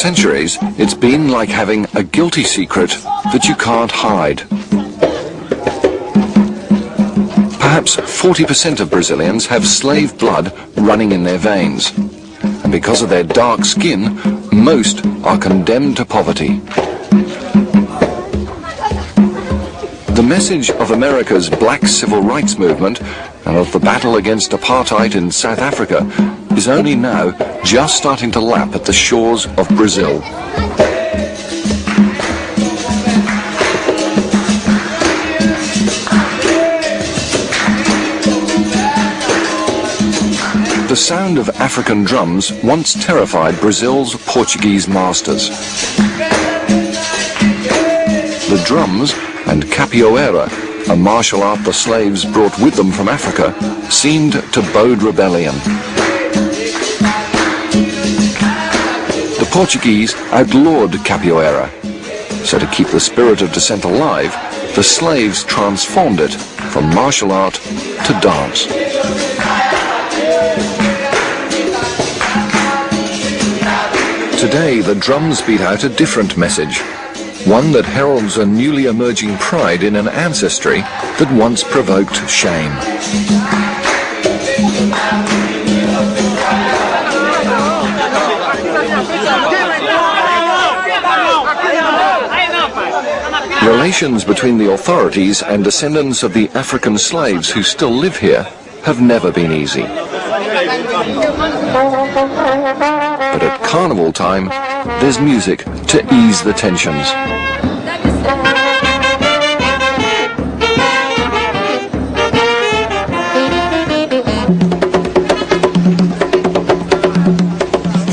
centuries, it's been like having a guilty secret that you can't hide. Perhaps 40% of Brazilians have slave blood running in their veins. And because of their dark skin, most are condemned to poverty. The message of America's black civil rights movement and of the battle against apartheid in South Africa is only now just starting to lap at the shores of Brazil. The sound of African drums once terrified Brazil's Portuguese masters. The drums and capoeira, a martial art the slaves brought with them from Africa, seemed to bode rebellion. The Portuguese outlawed capoeira, so to keep the spirit of descent alive, the slaves transformed it from martial art to dance. Today, the drums beat out a different message, one that heralds a newly emerging pride in an ancestry that once provoked shame. Relations between the authorities and descendants of the African slaves who still live here have never been easy. But at carnival time, there's music to ease the tensions.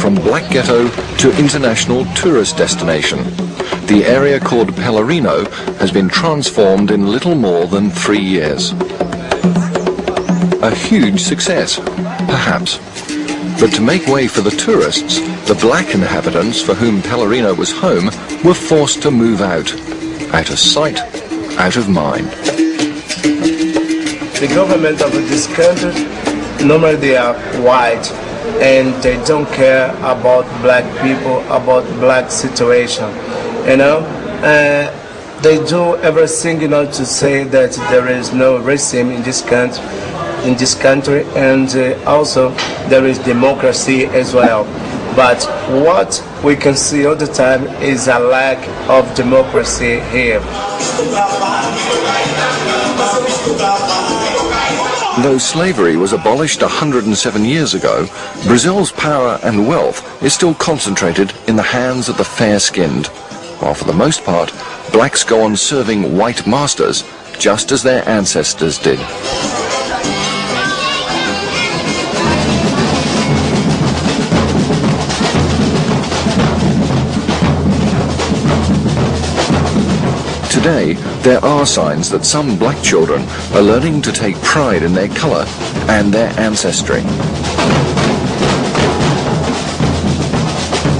From Black Ghetto to international tourist destination, the area called Pelourinho has been transformed in little more than 3 years. A huge success, perhaps. But to make way for the tourists, the black inhabitants for whom Pelourinho was home were forced to move out of sight, out of mind. The government of this country, normally they are white and they don't care about black people, about black situation, you know. They do everything, you know, to say that there is no racism in this country, and also there is democracy as well. But what we can see all the time is a lack of democracy here. Though slavery was abolished 107 years ago, Brazil's power and wealth is still concentrated in the hands of the fair-skinned, while for the most part, blacks go on serving white masters just as their ancestors did. Today, there are signs that some black children are learning to take pride in their colour and their ancestry.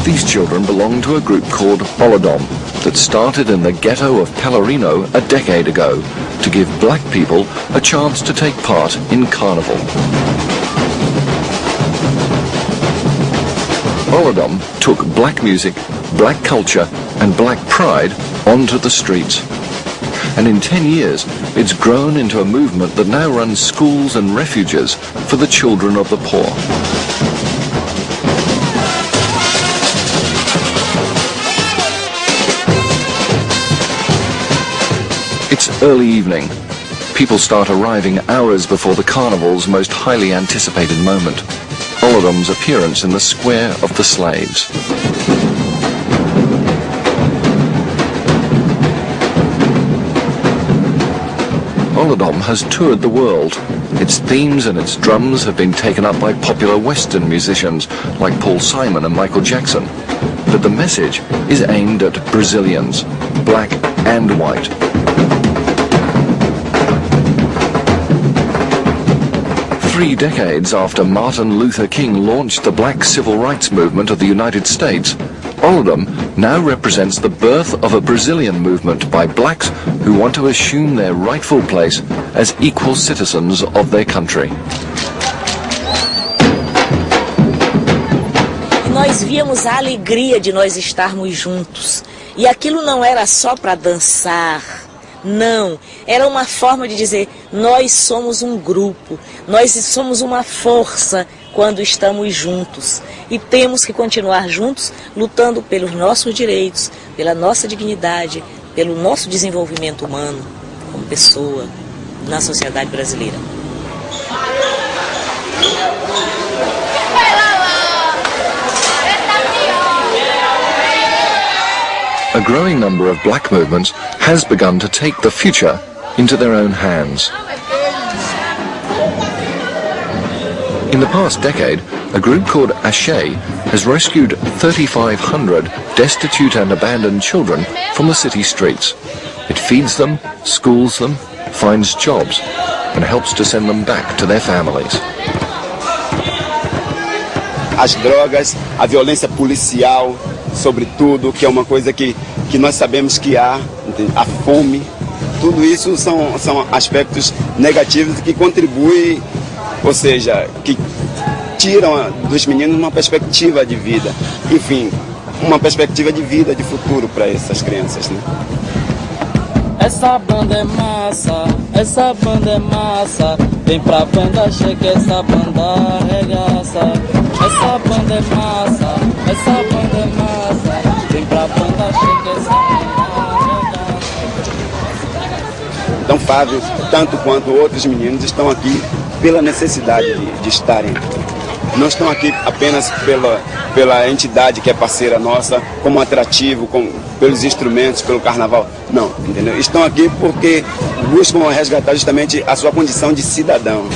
These children belong to a group called h.o.i that started in the ghetto of Pelourinho a decade ago to give black people a chance to take part in carnival. h.o.i took black music, black culture and black pride onto the streets. And in 10 years, it's grown into a movement that now runs schools and refuges for the children of the poor. It's early evening. People start arriving hours before the carnival's most highly anticipated moment, h.o.i's appearance in the square of the slaves. h.o.i has toured the world. Its themes and its drums have been taken up by popular Western musicians like Paul Simon and Michael Jackson. But the message is aimed at Brazilians, black and white. Three decades after Martin Luther King launched the black civil rights movement of the United States, h.o.i now represents the birth of a Brazilian movement by blacks who want to assume their rightful place as equal citizens of their country. Nós nós víamos a alegria de nós estarmos juntos. E aquilo não era só para dançar, não. Era uma forma de dizer, nós somos um grupo, nós somos uma força quando estamos juntos. E temos que continuar juntos, lutando pelos nossos direitos, pela nossa dignidade, pelo nosso desenvolvimento humano, como pessoa, na sociedade brasileira. A growing number of black movements has begun to take the future into their own hands. In the past decade, a group called h.o.i has rescued 3,500 destitute and abandoned children from the city streets. It feeds them, schools them, finds jobs, and helps to send them back to their families. As drogas, a violência policial, sobretudo, que é uma coisa que nós sabemos que há, a fome, tudo isso são aspectos negativos que contribuem, ou seja, que tiram dos meninos uma perspectiva de vida, enfim, uma perspectiva de vida, de futuro para essas crianças, né? Essa banda é massa, essa banda é massa, vem pra banda, chega essa banda arregaça. Essa banda é massa, essa banda é massa, vem pra banda, chega essa banda arregaça. Então Fábio, tanto quanto outros meninos, estão aqui pela necessidade de estarem. Não estão aqui apenas pela entidade que é parceira nossa, como atrativo, pelos instrumentos, pelo carnaval. Não, entendeu? Estão aqui porque buscam resgatar justamente a sua condição de cidadão.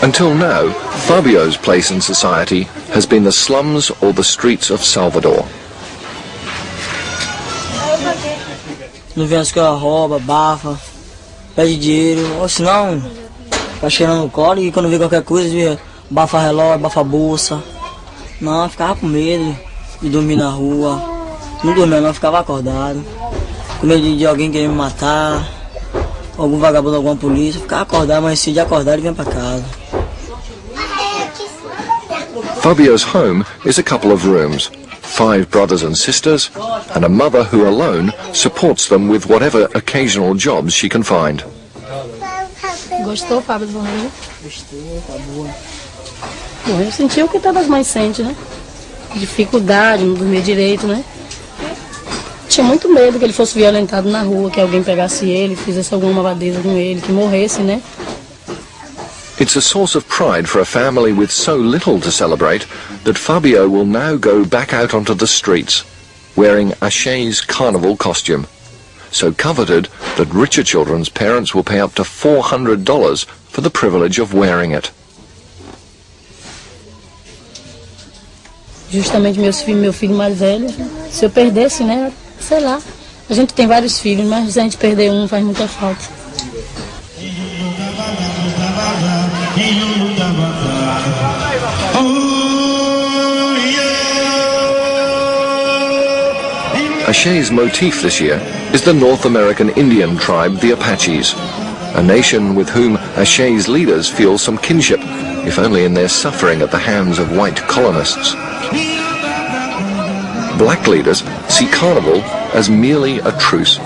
Until now, Fabio's place in society has been the slums or the streets of Salvador. Não vem as coisas, rouba, bafa, pede dinheiro, ou senão vai cheirando no colo e quando vê qualquer coisa, bafa relógio, bafa bolsa. Não, ficava com medo de dormir na rua, não dormia não, ficava acordado, com medo de alguém querer me matar, algum vagabundo, alguma polícia, ficava acordado, mas se de acordar ele vem pra casa. Fabio's home is a couple of rooms, 5 brothers and sisters, and a mother who alone supports them with whatever occasional jobs she can find. Gostou, Fábio, do Rio? Gostou, tá boa. Bom, eu senti o que todas as mães sentem, né? Dificuldade, não dormir direito, né? Tinha muito medo que ele fosse violentado na rua, que alguém pegasse ele, fizesse alguma malvadeza com ele, que morresse, né? It's a source of pride for a family with so little to celebrate that Fabio will now go back out onto the streets, wearing h.o.i's carnival costume, so coveted that richer children's parents will pay up to $400 for the privilege of wearing it. Justamente meu filho mais velho, se eu perdesse, né, sei lá, a gente tem vários filhos, mas se a gente perder um faz muita falta. h.o.i's motif this year is the North American Indian tribe, the Apaches, a nation with whom h.o.i's leaders feel some kinship, if only in their suffering at the hands of white colonists. Black leaders see Carnival as merely a truce,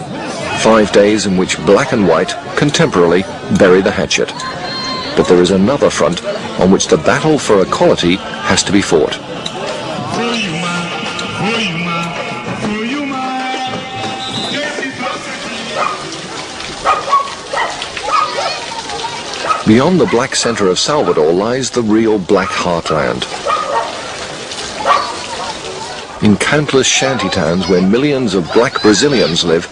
5 days in which black and white contemporarily bury the hatchet. But there is another front on which the battle for equality has to be fought. Beyond the black center of Salvador lies the real black heartland. In countless shanty towns where millions of black Brazilians live,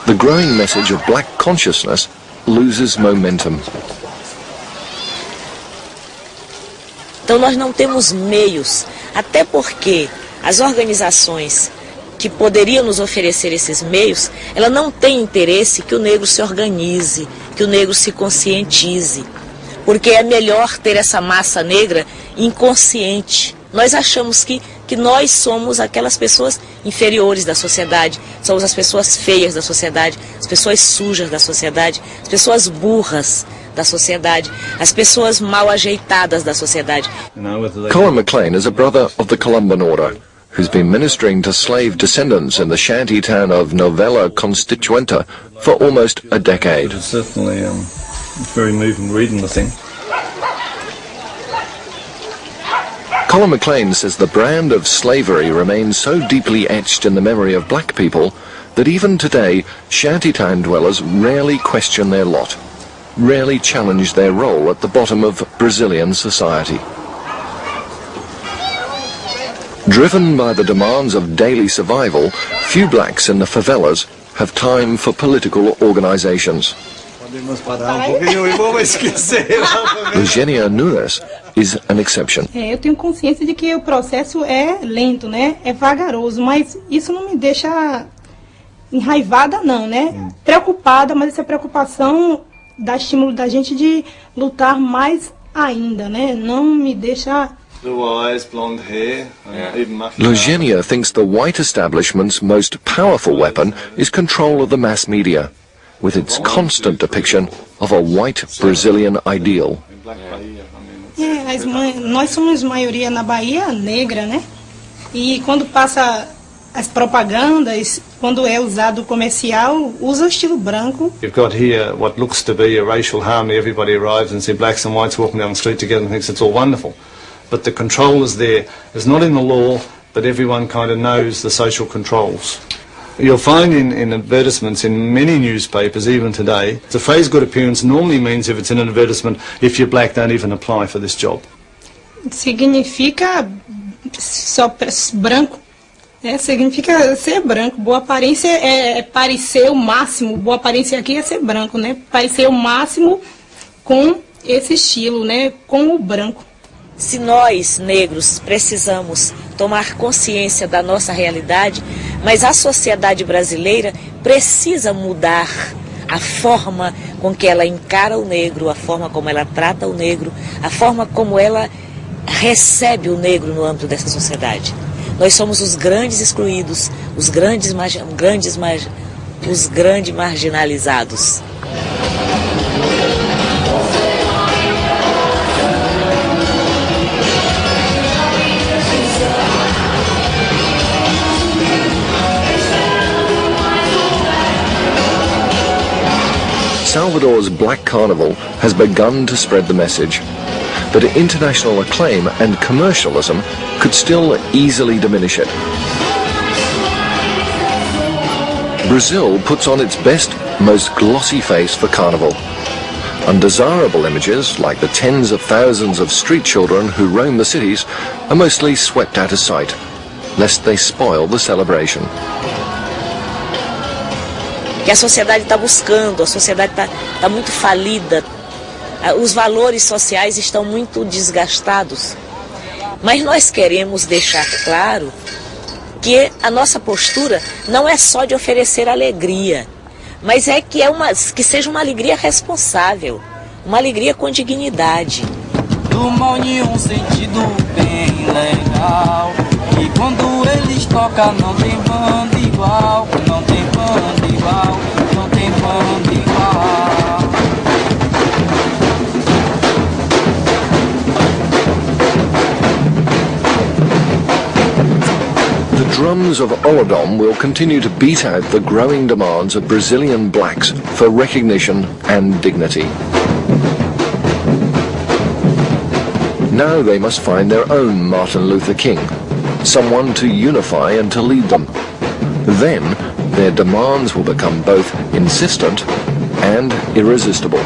the growing message of black consciousness loses momentum. Então nós não temos meios, até porque as organizações que poderiam nos oferecer esses meios, ela não tem interesse que o negro se organize, que o negro se conscientize, porque é melhor ter essa massa negra inconsciente. Nós achamos que nós somos aquelas pessoas inferiores da sociedade, somos as pessoas feias da sociedade, as pessoas sujas da sociedade, as pessoas burras. da sociedade, as pessoas mal ajeitadas da sociedade. Colin McLean is a brother of the Columban order, who's been ministering to slave descendants in the shanty town of Novella Constituenta for almost a decade. It's certainly very moving reading the thing. Colin McLean says the brand of slavery remains so deeply etched in the memory of black people that even today, shantytown dwellers rarely question their lot, rarely challenge their role at the bottom of Brazilian society. Driven by the demands of daily survival, few blacks in the favelas have time for political organizations. Eugenia Nunes is an exception. Eu tenho consciência de que o processo é lento, né? É vagaroso, mas isso não me deixa enraivada não, né? Preocupada, mas essa preocupação dá estímulo da gente de lutar mais ainda, né? Não me deixa... Blue eyes, blonde hair, even muffin. Eugenia thinks the white establishment's most powerful weapon is control of the mass media, with its constant depiction of a white Brazilian ideal. Nós somos maioria na Bahia negra, né? E quando passa as propagandas, quando é usado comercial, usa o estilo branco. You've got here what looks to be a racial harmony. Everybody arrives and see blacks and whites walking down the street together and thinks it's all wonderful. But the control is there. It's not in the law, but everyone kind of knows the social controls. You'll find in advertisements in many newspapers, even today, the phrase good appearance normally means if it's in an advertisement, if you're black, don't even apply for this job. Significa só branco. Significa ser branco. Boa aparência é parecer o máximo. Boa aparência aqui é ser branco, né? Parecer o máximo com esse estilo, né? Com o branco. Se nós, negros, precisamos tomar consciência da nossa realidade, mas a sociedade brasileira precisa mudar a forma com que ela encara o negro, a forma como ela trata o negro, a forma como ela recebe o negro no âmbito dessa sociedade. Nós somos os grandes excluídos, os grandes marginalizados. Salvador's Black Carnival has begun to spread the message, but international acclaim and commercialism could still easily diminish it. Brazil puts on its best, most glossy face for Carnival. Undesirable images, like the tens of thousands of street children who roam the cities, are mostly swept out of sight, lest they spoil the celebration. Que a sociedade está buscando, a sociedade está muito falida, os valores sociais estão muito desgastados. Mas nós queremos deixar claro que a nossa postura não é só de oferecer alegria, mas é que seja uma alegria responsável, uma alegria com dignidade. Do mal em um sentido bem legal, e quando eles tocam não tem banda igual, não tem banda igual, não tem banda igual. The drums of Olodum will continue to beat out the growing demands of Brazilian blacks for recognition and dignity. Now they must find their own Martin Luther King, someone to unify and to lead them. Then their demands will become both insistent and irresistible.